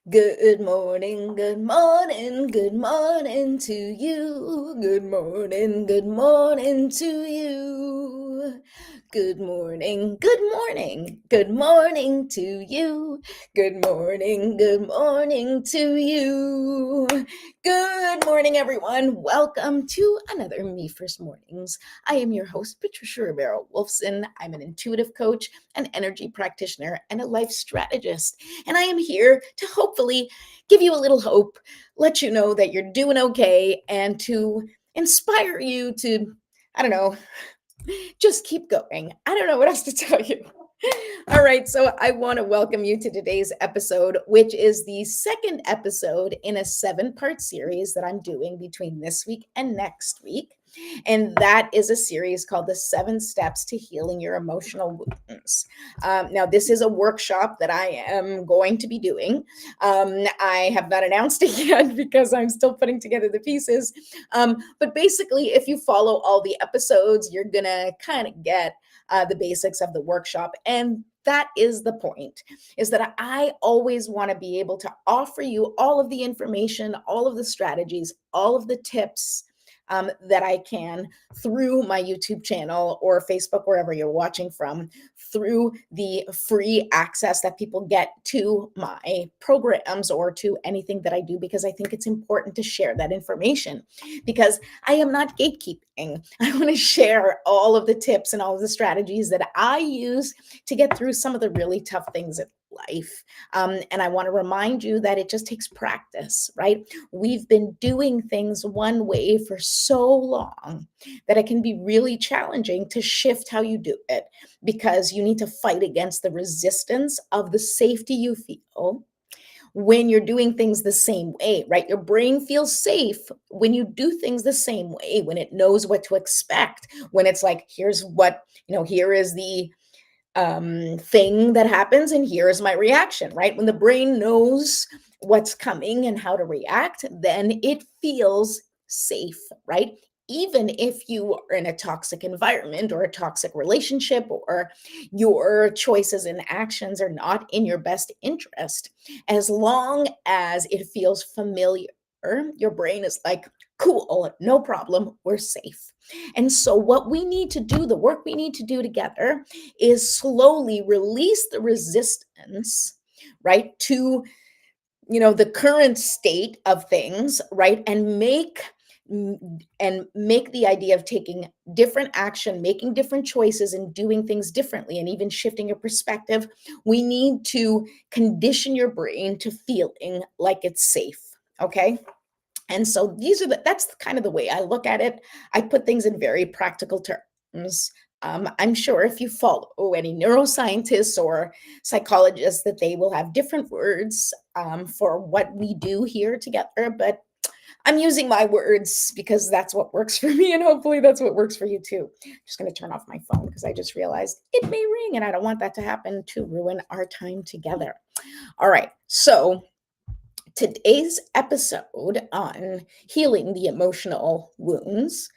Good morning, good morning to you. Good morning to you. Good morning to you. Good morning to you. Good morning, everyone. Welcome to another Me First Mornings. I am your host, Patricia Rivera Wolfson. I'm an intuitive coach, an energy practitioner, and a life strategist. And I am here to hopefully give you a little hope, let you know that you're doing okay, and to inspire you to, I don't know, just keep going. I don't know what else to tell you. All right, so I want to welcome you to today's episode, which is the second episode in a 7-part series that I'm doing between this week and next week. And that is a series called The 7 Steps to Healing Your Emotional Wounds. Now, this is a workshop that I am going to be doing. I have not announced it yet because I'm still putting together the pieces. But basically, if you follow all the episodes, you're going to kind of get the basics of the workshop. And that is the point, is that I always want to be able to offer you all of the information, all of the strategies, all of the tips that I can through my YouTube channel or Facebook, wherever you're watching from, through the free access that people get to my programs or to anything that I do, because I think it's important to share that information because I am not gatekeeping. I want to share all of the tips and all of the strategies that I use to get through some of the really tough things in life. And I want to remind you that it just takes practice, right? We've been doing things one way for so long that it can be really challenging to shift how you do it because you need to fight against the resistance of the safety you feel when you're doing things the same way, right? Your brain feels safe when you do things the same way, when it knows what to expect, when it's like, here's what, here is the thing that happens, and here is my reaction, right? When the brain knows what's coming and how to react, then it feels safe, right? Even if you are in a toxic environment or a toxic relationship, or your choices and actions are not in your best interest, as long as it feels familiar, your brain is like, cool, no problem, we're safe. And so, what we need to do, the work we need to do together, is slowly release the resistance, right, to the current state of things, right, and make the idea of taking different action, making different choices, and doing things differently, and even shifting your perspective. We need to condition your brain to feeling like it's safe. Okay. And so that's kind of the way I look at it. I put things in very practical terms. I'm sure if you follow any neuroscientists or psychologists, that they will have different words for what we do here together. But I'm using my words because that's what works for me, and hopefully that's what works for you too. I'm just going to turn off my phone because I just realized it may ring, and I don't want that to happen to ruin our time together. All right. So today's episode on healing the emotional wounds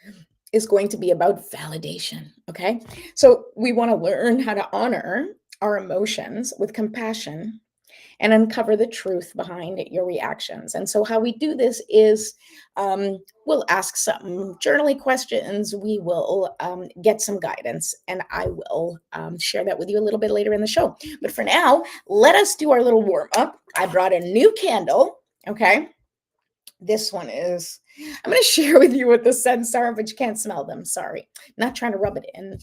is going to be about validation. Okay. So we want to learn how to honor our emotions with compassion and uncover the truth behind your reactions. And so, how we do this is we'll ask some journaling questions, we will get some guidance, and I will share that with you a little bit later in the show. But for now, let us do our little warm up. I brought a new candle. Okay. This one is, I'm going to share with you what the scents are, but you can't smell them. Sorry. Not trying to rub it in.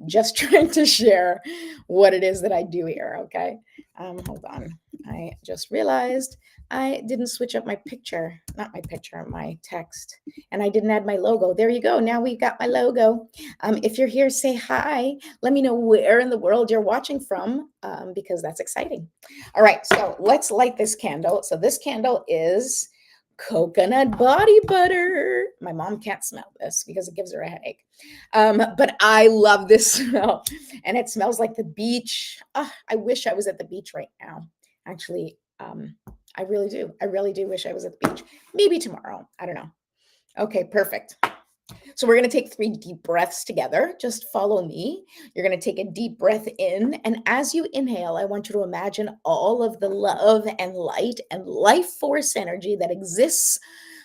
Just trying to share what it is that I do here. Okay. Hold on. I just realized I didn't switch up my picture, not my picture, my text, and I didn't add my logo. There you go. Now we've got my logo. If you're here, say hi. Let me know where in the world you're watching from, because that's exciting. All right. So let's light this candle. So this candle is coconut body butter. My mom can't smell this because it gives her a headache. But I love this smell, and it smells like the beach. I wish I was at the beach right now. Actually, I really do. I really do wish I was at the beach. Maybe tomorrow. I don't know. Okay, perfect. So we're going to take 3 deep breaths together. Just follow me. You're going to take a deep breath in. And as you inhale, I want you to imagine all of the love and light and life force energy that exists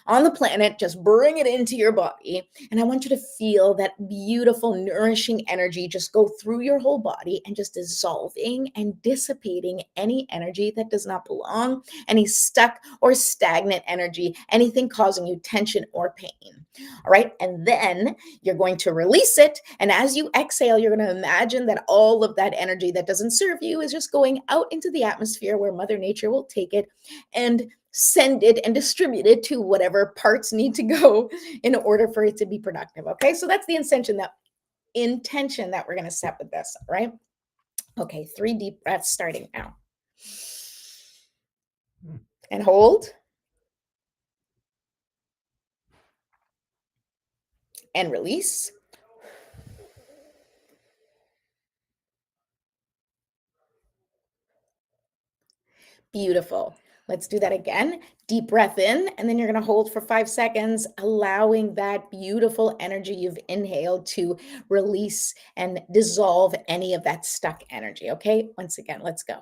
on the planet. Just bring it into your body. And I want you to feel that beautiful, nourishing energy just go through your whole body and just dissolving and dissipating any energy that does not belong, any stuck or stagnant energy, anything causing you tension or pain. All right. And then you're going to release it. And as you exhale, you're going to imagine that all of that energy that doesn't serve you is just going out into the atmosphere where Mother Nature will take it and send it and distribute it to whatever parts need to go in order for it to be productive. Okay. So that's the intention that we're going to set with this. All right. Okay. 3 deep breaths starting now. And hold. And release. Beautiful. Let's do that again. Deep breath in, and then you're going to hold for 5 seconds, allowing that beautiful energy you've inhaled to release and dissolve any of that stuck energy. Okay. Once again, let's go.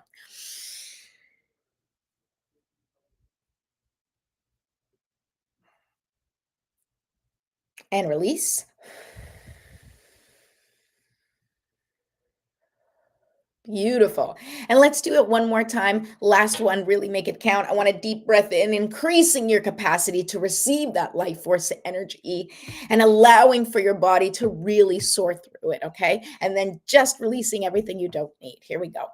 And release. Beautiful. And let's do it one more time. Last one, really make it count. I want a deep breath in, increasing your capacity to receive that life force energy and allowing for your body to really soar through it. Okay. And then just releasing everything you don't need. Here we go.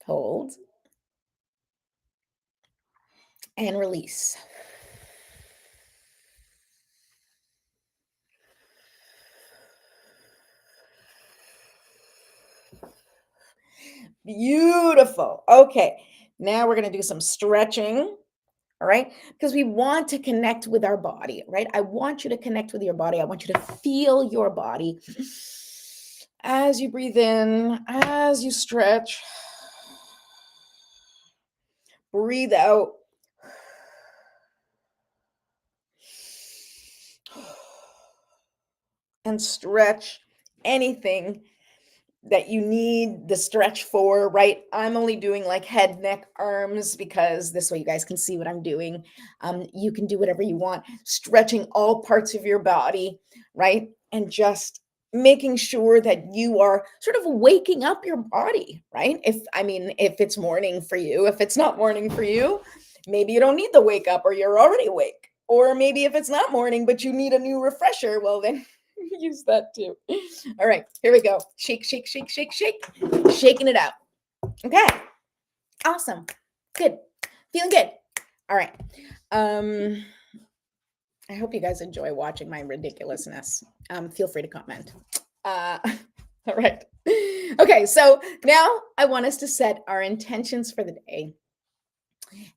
Hold and release. Beautiful. Okay. Now we're going to do some stretching. All right. Because we want to connect with our body, right? I want you to connect with your body. I want you to feel your body as you breathe in, as you stretch. Breathe out. And stretch anything that you need the stretch for, right? I'm only doing like head, neck, arms because this way you guys can see what I'm doing. You can do whatever you want, stretching all parts of your body, right? And just making sure that you are sort of waking up your body, right? If it's morning for you, if it's not morning for you, maybe you don't need the wake up or you're already awake. Or maybe if it's not morning, but you need a new refresher, well, then use that too. All right, here we go. Shake, shake, shake, shake, shake. Shaking it out. Okay. Awesome. Good. Feeling good. All right. I hope you guys enjoy watching my ridiculousness. Feel free to comment. All right. Okay, so now I want us to set our intentions for the day.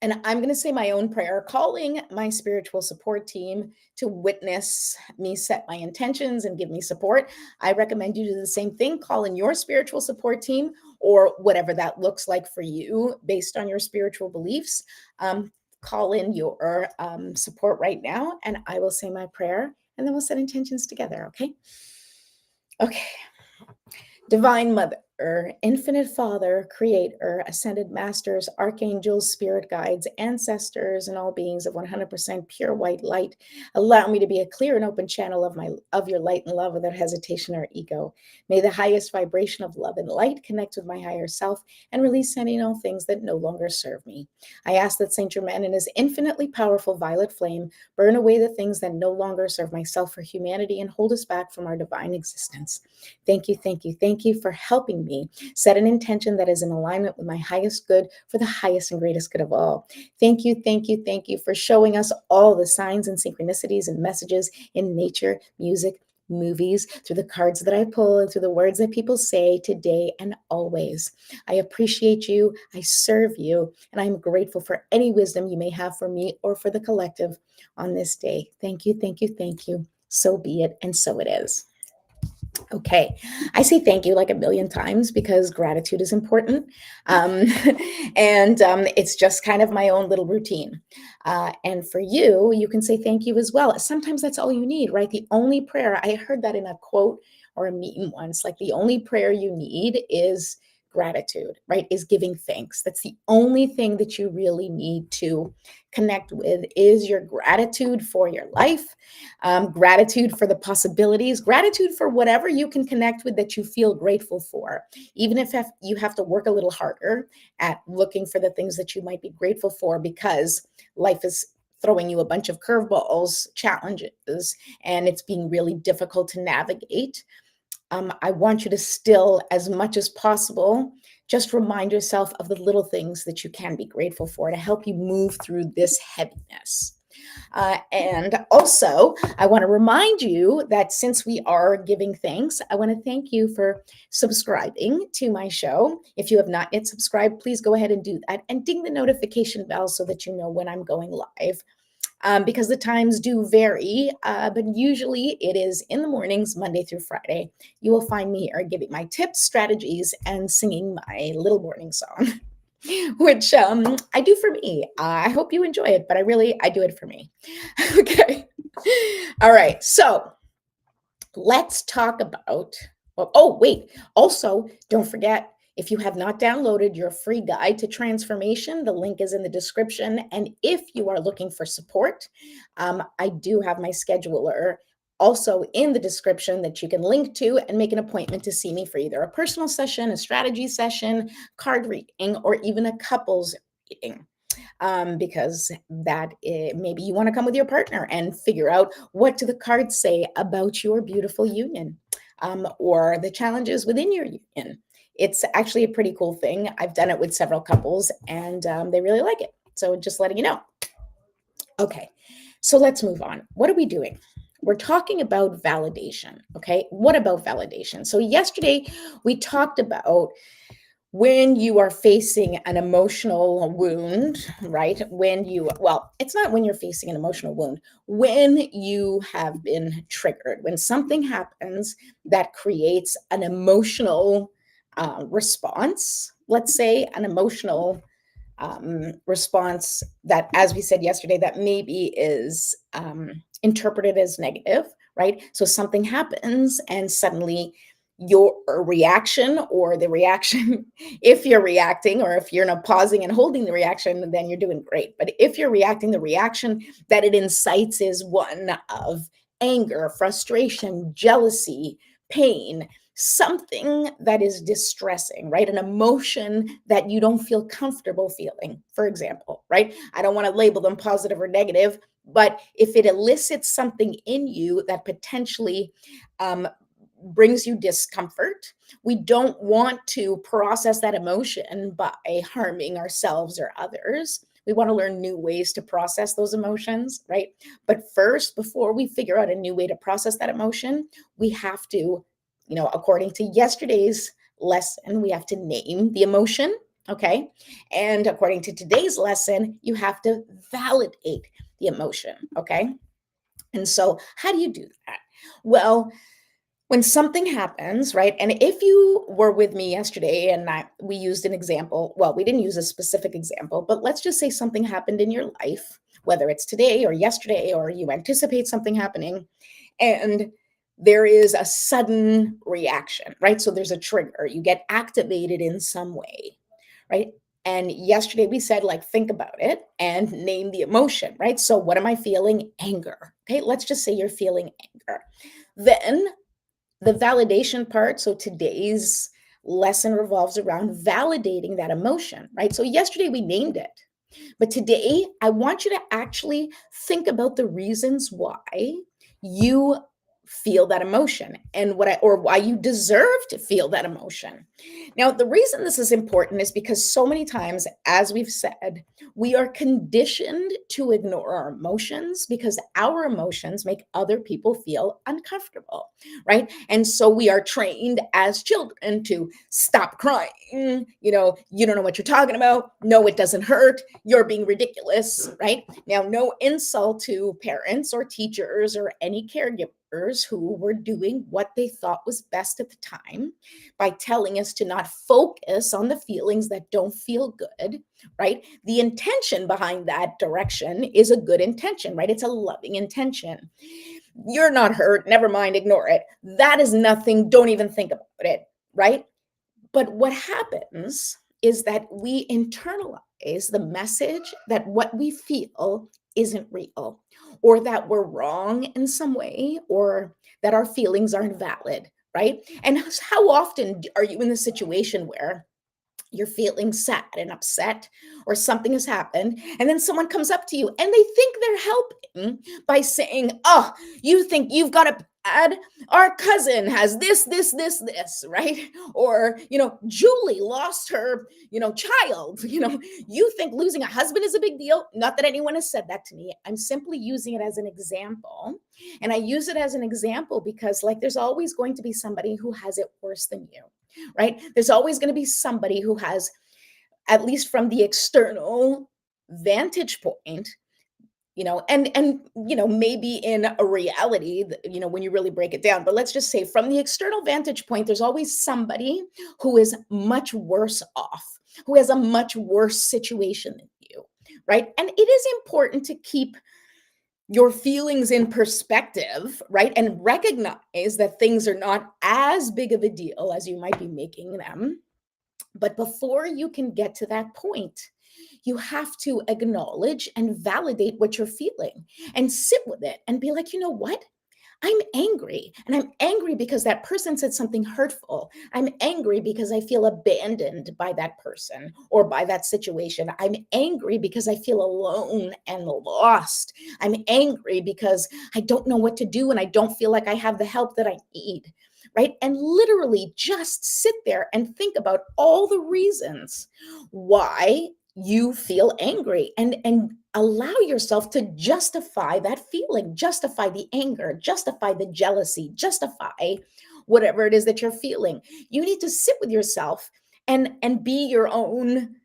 And I'm going to say my own prayer, calling my spiritual support team to witness me set my intentions and give me support. I recommend you do the same thing. Call in your spiritual support team or whatever that looks like for you based on your spiritual beliefs. Call in your support right now, and I will say my prayer, and then we'll set intentions together. Okay. Okay. Divine Mother, Infinite Father, Creator, Ascended Masters, Archangels, Spirit Guides, Ancestors, and all beings of 100% pure white light, allow me to be a clear and open channel of your light and love without hesitation or ego. May the highest vibration of love and light connect with my higher self and release any and all things that no longer serve me. I ask that Saint Germain and his infinitely powerful violet flame burn away the things that no longer serve myself or humanity and hold us back from our divine existence. Thank you, thank you, thank you for helping me set an intention that is in alignment with my highest good for the highest and greatest good of all. Thank you, thank you, thank you for showing us all the signs and synchronicities and messages in nature, music, movies, through the cards that I pull and through the words that people say today and always. I appreciate you, I serve you, and I'm grateful for any wisdom you may have for me or for the collective on this day. Thank you, thank you, thank you. So be it, and so it is. Okay. I say thank you like a million times because gratitude is important. Um, and it's just kind of my own little routine. And for you, you can say thank you as well. Sometimes that's all you need, right? The only prayer, I heard that in a quote or a meme once, like the only prayer you need is gratitude, right? Is giving thanks. That's the only thing that you really need to connect with is your gratitude for your life, gratitude for the possibilities, gratitude for whatever you can connect with that you feel grateful for. Even if you have to work a little harder at looking for the things that you might be grateful for because life is throwing you a bunch of curveballs, challenges, and it's being really difficult to navigate. I want you to still, as much as possible, just remind yourself of the little things that you can be grateful for to help you move through this heaviness. And also, I want to remind you that since we are giving thanks, I want to thank you for subscribing to my show. If you have not yet subscribed, please go ahead and do that and ding the notification bell so that you know when I'm going live. Because the times do vary, but usually it is in the mornings, Monday through Friday. You will find me here giving my tips, strategies, and singing my little morning song. Which I do for me. I hope you enjoy it, but I do it for me. Okay. All right. So let's talk about. Oh, wait. Also, don't forget if you have not downloaded your free guide to transformation, the link is in the description. And if you are looking for support, I do have my scheduler also in the description that you can link to and make an appointment to see me for either a personal session, a strategy session, card reading, or even a couples reading. Because maybe you want to come with your partner and figure out what do the cards say about your beautiful union, or the challenges within your union. It's actually a pretty cool thing. I've done it with several couples and they really like it. So just letting you know. Okay, so let's move on. What are we doing? We're talking about validation. Okay, what about validation? So yesterday we talked about when you are facing an emotional wound, right? Well, it's not when you're facing an emotional wound, when you have been triggered, when something happens that creates an emotional response, let's say an emotional response that, as we said yesterday, that maybe is interpreted as negative, right? So something happens and suddenly your reaction or the reaction, if you're reacting or if you're not pausing and holding the reaction, then you're doing great. But if you're reacting, the reaction that it incites is one of anger, frustration, jealousy, pain, something that is distressing, right? An emotion that you don't feel comfortable feeling, for example, right? I don't want to label them positive or negative, but if it elicits something in you that potentially brings you discomfort, we don't want to process that emotion by harming ourselves or others. We want to learn new ways to process those emotions, right? But first, before we figure out a new way to process that emotion, we have to, according to yesterday's lesson, we have to name the emotion, okay? And according to today's lesson, you have to validate the emotion, okay? And so, how do you do that? Well, when something happens, right? And if you were with me yesterday and we used an example, well, we didn't use a specific example, but let's just say something happened in your life, whether it's today or yesterday, or you anticipate something happening, and there is a sudden reaction, right? So there's a trigger, you get activated in some way, right? And yesterday we said, like, think about it and name the emotion, right? So what am I feeling? Anger. Okay, let's just say you're feeling anger. Then the validation part, so today's lesson revolves around validating that emotion, right? So yesterday we named it, but today I want you to actually think about the reasons why you feel that emotion and or why you deserve to feel that emotion. Now, the reason this is important is because so many times, as we've said, we are conditioned to ignore our emotions because our emotions make other people feel uncomfortable, right? And so we are trained as children to stop crying. You don't know what you're talking about. No, it doesn't hurt. You're being ridiculous, right? Now, no insult to parents or teachers or any caregiver others who were doing what they thought was best at the time by telling us to not focus on the feelings that don't feel good, right? The intention behind that direction is a good intention, right? It's a loving intention. You're not hurt, never mind, ignore it. That is nothing, don't even think about it, right? But what happens is that we internalize the message that what we feel isn't real, or that we're wrong in some way, or that our feelings aren't valid, right? And how often are you in the situation where you're feeling sad and upset, or something has happened, and then someone comes up to you and they think they're helping by saying, oh, you think you've got a bad, our cousin has this, right? Or, Julie lost her, child. You think losing a husband is a big deal. Not that anyone has said that to me. I'm simply using it as an example. And I use it as an example because, like, there's always going to be somebody who has it worse than you, right? There's always going to be somebody who has, at least from the external vantage point, and maybe in a reality, when you really break it down, but let's just say from the external vantage point, there's always somebody who is much worse off, who has a much worse situation than you, right? And it is important to keep your feelings in perspective, right? And recognize that things are not as big of a deal as you might be making them. But before you can get to that point, you have to acknowledge and validate what you're feeling and sit with it and be like, you know what? I'm angry. And I'm angry because that person said something hurtful. I'm angry because I feel abandoned by that person or by that situation. I'm angry because I feel alone and lost. I'm angry because I don't know what to do and I don't feel like I have the help that I need. Right. And literally just sit there and think about all the reasons why you feel angry, and allow yourself to justify that feeling, justify the anger, justify the jealousy, justify whatever it is that you're feeling. You need to sit with yourself and be your own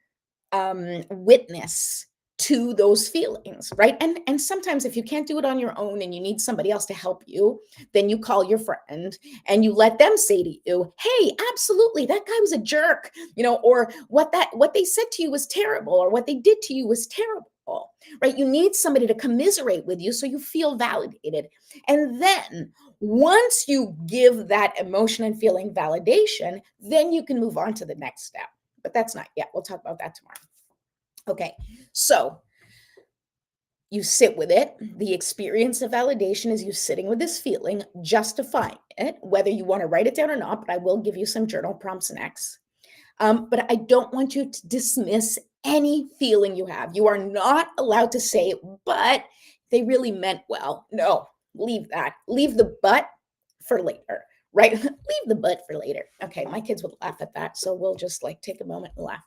witness to those feelings, right? And sometimes if you can't do it on your own and you need somebody else to help you, then you call your friend and you let them say to you, hey, absolutely, that guy was a jerk, or what they said to you was terrible, or what they did to you was terrible, right? You need somebody to commiserate with you so you feel validated. And then once you give that emotion and feeling validation, then you can move on to the next step. But that's not yet. We'll talk about that tomorrow. Okay, so you sit with it. The experience of validation is you sitting with this feeling, justifying it, whether you want to write it down or not, but I will give you some journal prompts next. But I don't want you to dismiss any feeling you have. You are not allowed to say, but they really meant well. No, leave that. Leave the but for later, right? Leave the but for later. Okay, my kids would laugh at that, so we'll just take a moment and laugh.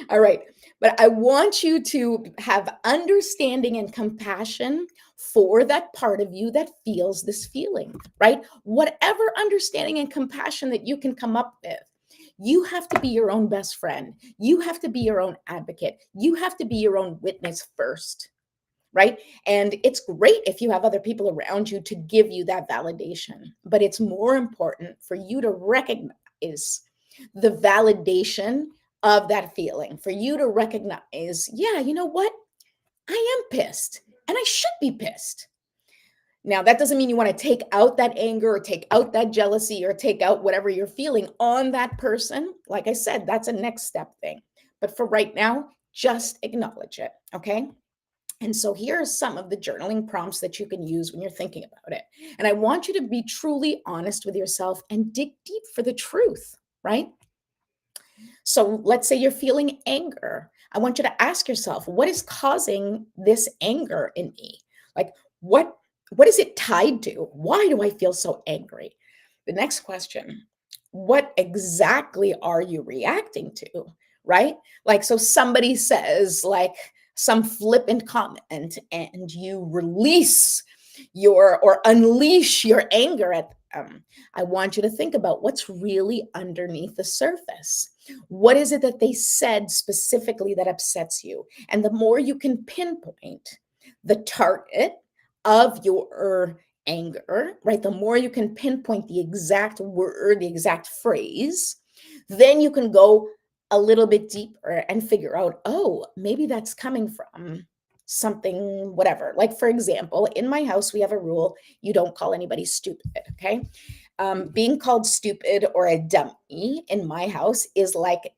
All right. But I want you to have understanding and compassion for that part of you that feels this feeling, right? Whatever understanding and compassion that you can come up with, you have to be your own best friend. You have to be your own advocate. You have to be your own witness first, right? And it's great if you have other people around you to give you that validation, but it's more important for you to recognize the validation of that feeling, for you to recognize, yeah, you know what? I am pissed and I should be pissed. Now, that doesn't mean you want to take out that anger or take out that jealousy or take out whatever you're feeling on that person. Like I said, that's a next step thing. But for right now, just acknowledge it. Okay. And so here are some of the journaling prompts that you can use when you're thinking about it. And I want you to be truly honest with yourself and dig deep for the truth, right? So let's say you're feeling anger. I want you to ask yourself, what is causing this anger in me? Like, what is it tied to? Why do I feel so angry? The next question, what exactly are you reacting to? Right? Like, so somebody says some flippant comment and you release or unleash your anger at them. I want you to think about what's really underneath the surface. What is it that they said specifically that upsets you? And the more you can pinpoint the target of your anger, right? The more you can pinpoint the exact word, the exact phrase, then you can go a little bit deeper and figure out, oh, maybe that's coming from something, whatever. Like, for example, in my house, we have a rule: you don't call anybody stupid, okay? Being called stupid or a dummy in my house is like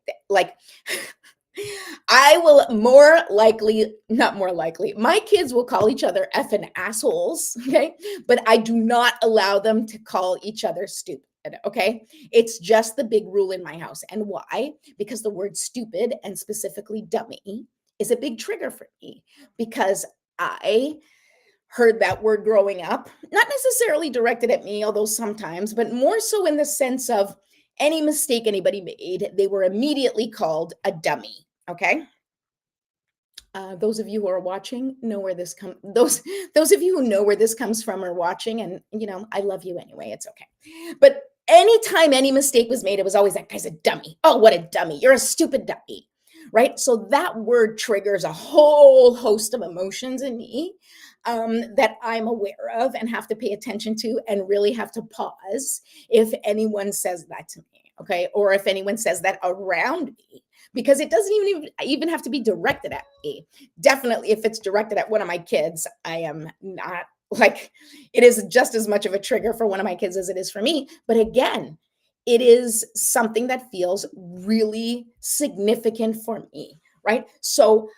I will more likely, not more likely, my kids will call each other effing assholes, okay? But I do not allow them to call each other stupid, okay? It's just the big rule in my house. And why? Because the word stupid, and specifically dummy, is a big trigger for me, because I heard that word growing up, not necessarily directed at me, although sometimes, but more so in the sense of any mistake anybody made, they were immediately called a dummy. Okay. Those of you who are watching know where this comes. Those of you who know where this comes from are watching, and I love you anyway. It's okay. But anytime any mistake was made, it was always, that guy's a dummy. Oh, what a dummy! You're a stupid dummy, right? So that word triggers a whole host of emotions in me, that I'm aware of and have to pay attention to, and really have to pause if anyone says that to me, okay, or if anyone says that around me, because it doesn't even have to be directed at me. Definitely, if it's directed at one of my kids, I am not like, it is just as much of a trigger for one of my kids as it is for me. But again, it is something that feels really significant for me, right? So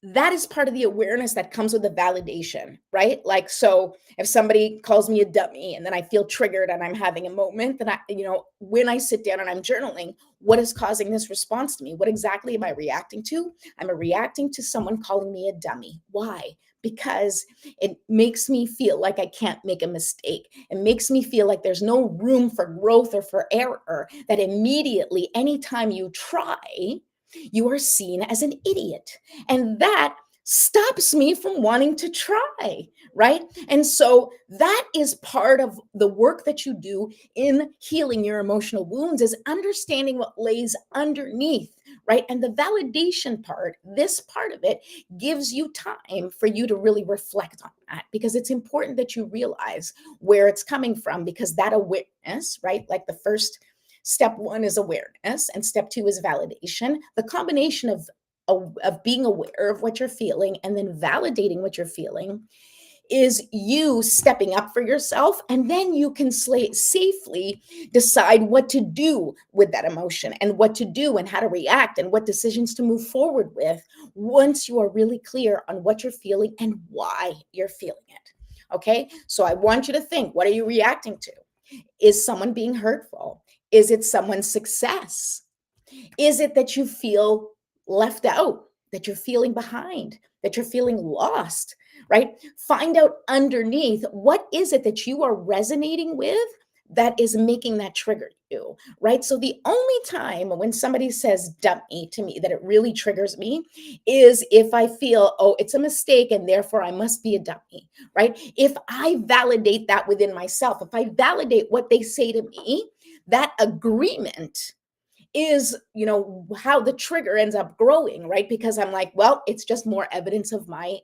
that is part of the awareness that comes with the validation, right? Like, so if somebody calls me a dummy and then I feel triggered and I'm having a moment, then when I sit down and I'm journaling, what is causing this response to me? What exactly am I reacting to? I'm reacting to someone calling me a dummy. Why? Because it makes me feel like I can't make a mistake. It makes me feel like there's no room for growth or for error, that immediately, anytime you try, you are seen as an idiot. And that stops me from wanting to try, right? And so that is part of the work that you do in healing your emotional wounds, is understanding what lays underneath, right? And the validation part, this part of it, gives you time for you to really reflect on that, because it's important that you realize where it's coming from, because that awareness, right? Like, the first step one is awareness, and step two is validation. The combination of being aware of what you're feeling and then validating what you're feeling is you stepping up for yourself, and then you can safely decide what to do with that emotion, and what to do, and how to react, and what decisions to move forward with, once you are really clear on what you're feeling and why you're feeling it. Okay, so I want you to think, what are you reacting to? Is someone being hurtful? Is it someone's success? Is it that you feel left out, that you're feeling behind, that you're feeling lost, right? Find out underneath, what is it that you are resonating with that is making that trigger you, right? So the only time when somebody says dummy to me that it really triggers me is if I feel, oh, it's a mistake and therefore I must be a dummy, right? If I validate that within myself, if I validate what they say to me, that agreement is, how the trigger ends up growing, right? Because I'm like, well, it's just more evidence of my,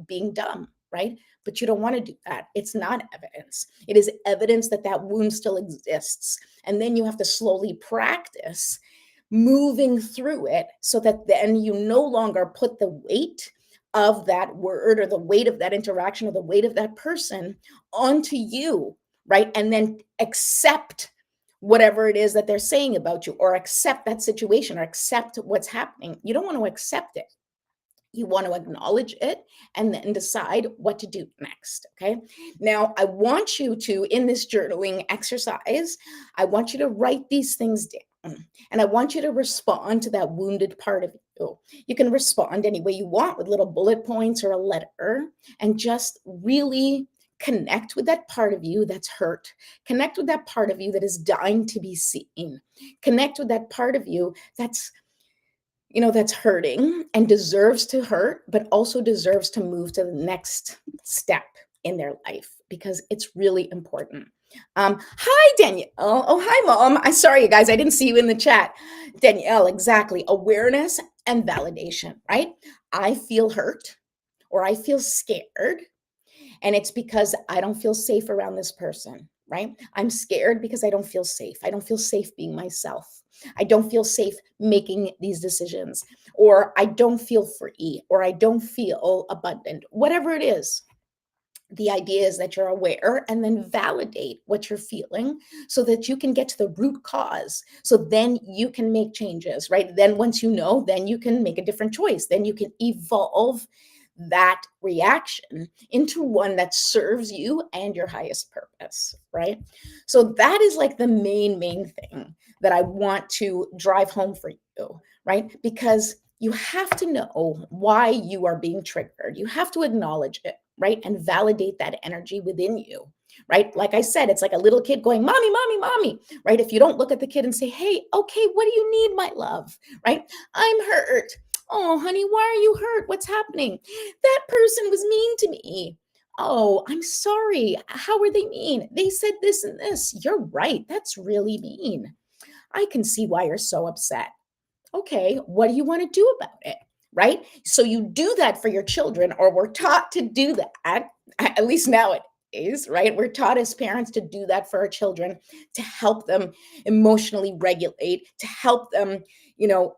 being dumb, right? But you don't want to do that. It's not evidence. It is evidence that that wound still exists. And then you have to slowly practice moving through it, so that then you no longer put the weight of that word, or the weight of that interaction, or the weight of that person onto you, right? And then accept whatever it is that they're saying about you, or accept that situation, or accept what's happening. You don't want to accept it. You want to acknowledge it, and then decide what to do next. Okay. Now, I want you to, in this journaling exercise, I want you to write these things down, and I want you to respond to that wounded part of you. You can respond any way you want, with little bullet points or a letter, and just really connect with that part of you that's hurt. Connect with that part of you that is dying to be seen. Connect with that part of you that's hurting and deserves to hurt, but also deserves to move to the next step in their life, because it's really important. Hi, Danielle. Oh, hi, Mom. I'm sorry, you guys. I didn't see you in the chat. Danielle, exactly. Awareness and validation, right? I feel hurt, or I feel scared. And it's because I don't feel safe around this person, right? I'm scared because I don't feel safe. I don't feel safe being myself. I don't feel safe making these decisions, or I don't feel free, or I don't feel abundant, whatever it is. The idea is that you're aware and then validate what you're feeling so that you can get to the root cause. So then you can make changes, right? Then once you know, then you can make a different choice. Then you can evolve that reaction into one that serves you and your highest purpose, right? So that is like the main thing that I want to drive home for you, right? Because you have to know why you are being triggered. You have to acknowledge it, right? And validate that energy within you, right? Like I said, it's like a little kid going, mommy, mommy, mommy, right? If you don't look at the kid and say, hey, okay, what do you need, my love, right? I'm hurt. Oh, honey, why are you hurt? What's happening? That person was mean to me. Oh, I'm sorry. How were they mean? They said this and this. You're right. That's really mean. I can see why you're so upset. Okay, what do you want to do about it? Right? So you do that for your children, or we're taught to do that, at least nowadays, right? We're taught as parents to do that for our children, to help them emotionally regulate, to help them, you know,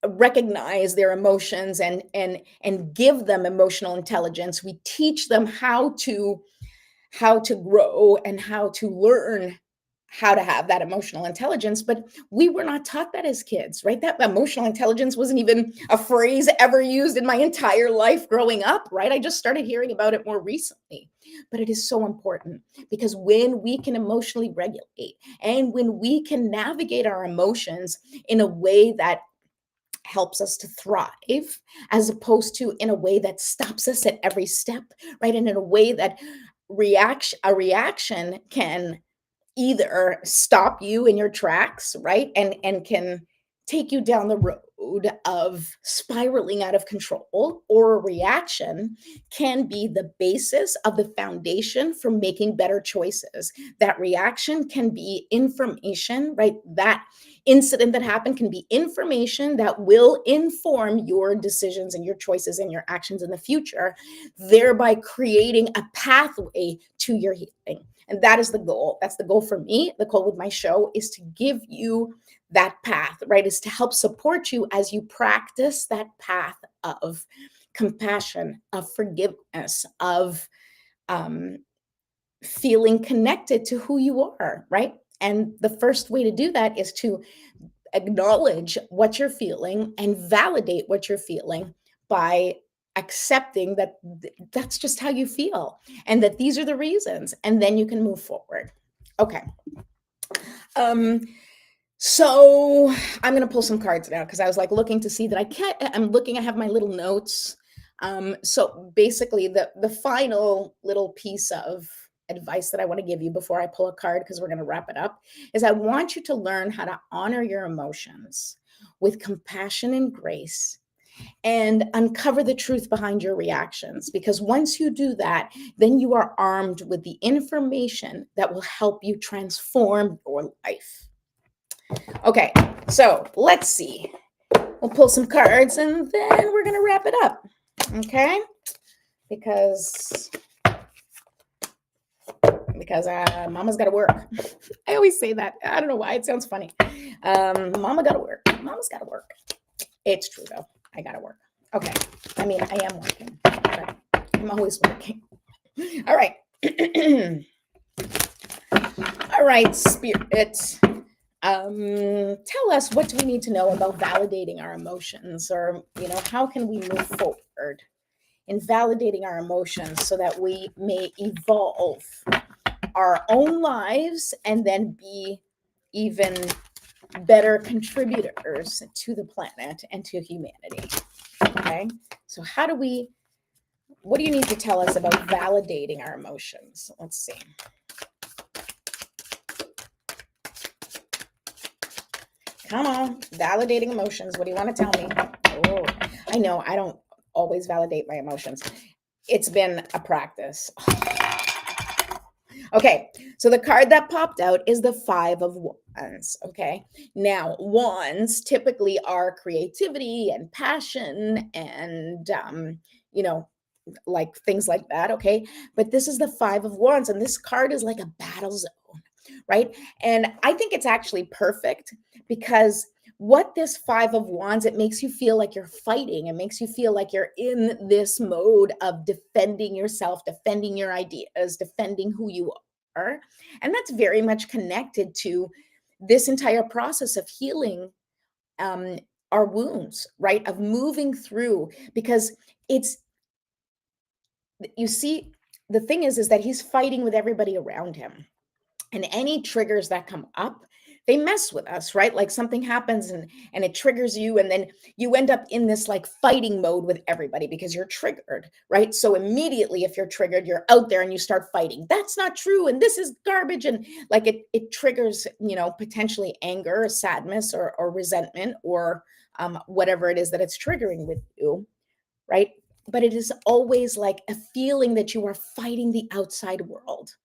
recognize their emotions and give them emotional intelligence. We teach them how to grow and how to learn how to have that emotional intelligence, but we were not taught that as kids, right? That emotional intelligence wasn't even a phrase ever used in my entire life growing up, right? I just started hearing about it more recently. But it is so important, because when we can emotionally regulate and when we can navigate our emotions in a way that helps us to thrive, as opposed to in a way that stops us at every step, right? And in a way that a reaction can either stop you in your tracks, right? And can take you down the road of spiraling out of control, or a reaction can be the basis of the foundation for making better choices. That reaction can be information, right? That incident that happened can be information that will inform your decisions and your choices and your actions in the future, thereby creating a pathway to your healing. And that is the goal. That's the goal for me. The goal with my show is to give you that path, right? Is to help support you as you practice that path of compassion, of forgiveness, of um, feeling connected to who you are, right? And the first way to do that is to acknowledge what you're feeling and validate what you're feeling by accepting that that's just how you feel, and that these are the reasons, and then you can move forward. Okay. um so I'm going to pull some cards now, because I was like looking to see that I have my little notes. So basically the final little piece of advice that I want to give you before I pull a card, because we're going to wrap it up, is I want you to learn how to honor your emotions with compassion and grace, and uncover the truth behind your reactions. Because once you do that, then you are armed with the information that will help you transform your life. Okay, so let's see. We'll pull some cards and then we're going to wrap it up. Okay? Because mama's got to work. I always say that. I don't know why. It sounds funny. Mama got to work. Mama's got to work. It's true, though. I got to work. Okay. I mean, I am working, but I'm always working. All right. All right, Spirit. Tell us, what do we need to know about validating our emotions, or how can we move forward in validating our emotions so that we may evolve our own lives and then be even better contributors to the planet and to humanity. Okay, so what do you need to tell us about validating our emotions? Let's see. Come on, validating emotions. What do you want to tell me? Oh, I know I don't always validate my emotions. It's been a practice. Okay, so the card that popped out is the Five of Wands. Okay, now wands typically are creativity and passion and, like things like that. Okay. But this is the Five of Wands, and this card is like a battle zone, right? And I think it's actually perfect because what this Five of Wands, it makes you feel like you're fighting. It makes you feel like you're in this mode of defending yourself, defending your ideas, defending who you are. And that's very much connected to this entire process of healing um, our wounds, right? Of moving through, because it's, you see, the thing is that he's fighting with everybody around him, and any triggers that come up, they mess with us, right? Like something happens and it triggers you, and then you end up in this like fighting mode with everybody because you're triggered, right? So immediately if you're triggered, you're out there and you start fighting. That's not true, and this is garbage, and like it triggers, potentially anger or sadness or resentment or whatever it is that it's triggering with you, right? But it is always like a feeling that you are fighting the outside world.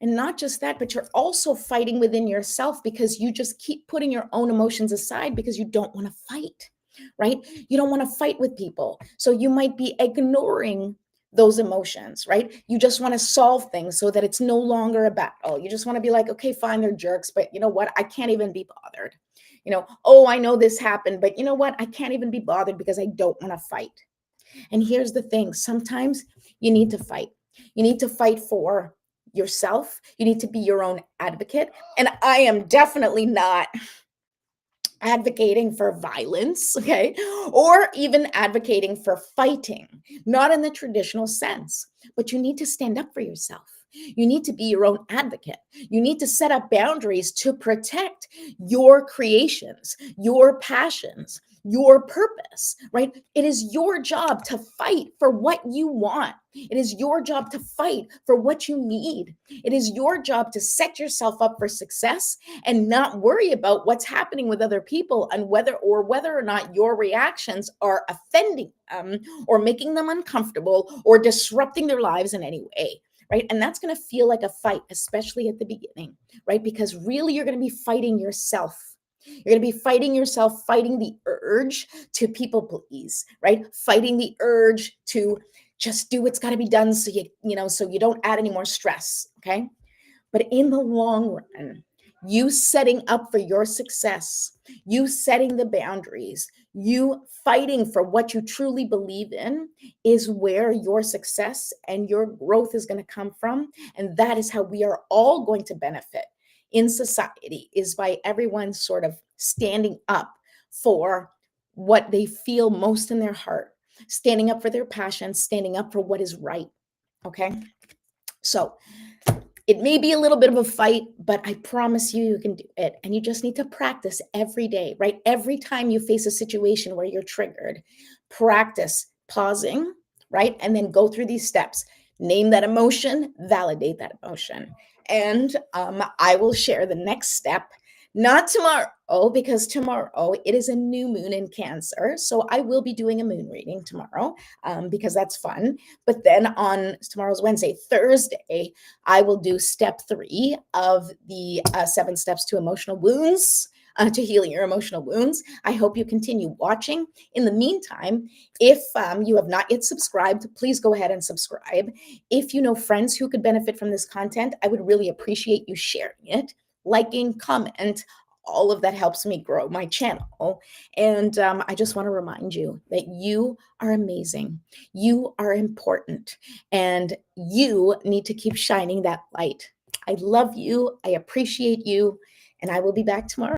And not just that, but you're also fighting within yourself because you just keep putting your own emotions aside because you don't want to fight, right? You don't want to fight with people. So you might be ignoring those emotions, right? You just want to solve things so that it's no longer a battle. You just want to be like, okay, fine, they're jerks, but you know what? I can't even be bothered. Oh, I know this happened, but you know what? I can't even be bothered because I don't want to fight. And here's the thing, sometimes you need to fight. You need to fight for yourself. You need to be your own advocate. And I am definitely not advocating for violence, okay, or even advocating for fighting, not in the traditional sense, but you need to stand up for yourself. You need to be your own advocate. You need to set up boundaries to protect your creations, your passions, your purpose, right? It is your job to fight for what you want. It is your job to fight for what you need. It is your job to set yourself up for success and not worry about what's happening with other people and whether or not your reactions are offending them or making them uncomfortable or disrupting their lives in any way, right? And that's going to feel like a fight, especially at the beginning, right? Because really you're going to be fighting yourself. You're going to be fighting yourself, fighting the urge to people please, right? Fighting the urge to just do what's got to be done so you don't add any more stress, okay? But in the long run, you setting up for your success, you setting the boundaries, you fighting for what you truly believe in is where your success and your growth is going to come from. And that is how we are all going to benefit in society, is by everyone sort of standing up for what they feel most in their heart, standing up for their passions, standing up for what is right. Okay. So it may be a little bit of a fight, but I promise you can do it. And you just need to practice every day, right? Every time you face a situation where you're triggered, practice pausing, right? And then go through these steps. Name that emotion, validate that emotion. And I will share the next step, not tomorrow, because tomorrow it is a new moon in Cancer. So I will be doing a moon reading tomorrow because that's fun. But then on tomorrow's Wednesday, Thursday, I will do step 3 of the 7 steps to emotional wounds, to healing your emotional wounds. I hope you continue watching. In the meantime, if you have not yet subscribed, please go ahead and subscribe. If you know friends who could benefit from this content, I would really appreciate you sharing it, liking, comment. All of that helps me grow my channel. And I just want to remind you that you are amazing. You are important. And you need to keep shining that light. I love you. I appreciate you. And I will be back tomorrow.